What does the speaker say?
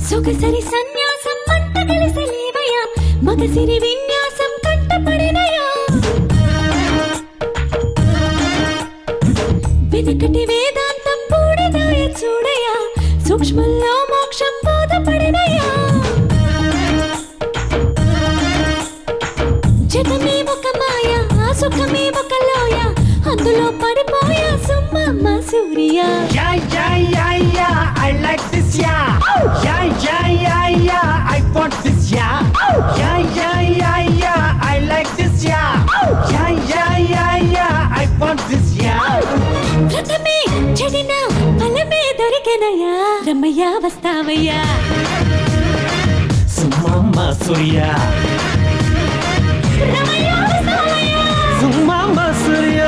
సొగసరి సన్యాసం మంట కలిసి లేవయ్యా మగసిరి విన్యాసం కట్టపడినయా వెనకటి వేదాంతం పూడిదాయ చూడయా సూక్ష్మంలో మోక్షం బోధపడినయా జగమే ఒక మాయ ఆ సుఖమే ఒక లోయ అందులో పడిపోయా సుమ్మమ్మ సూర్య I like this, yeah. I want this, yeah. I like this, yeah. I want this, yeah. ప్రథమే చెడిన ఫలమే దొరికెనయా రమయ్య వస్తావయ్యా సుమ్మమ్మ సూర్య రమయ్య వస్తావయ్యా సుమ్మమ్మ సూర్య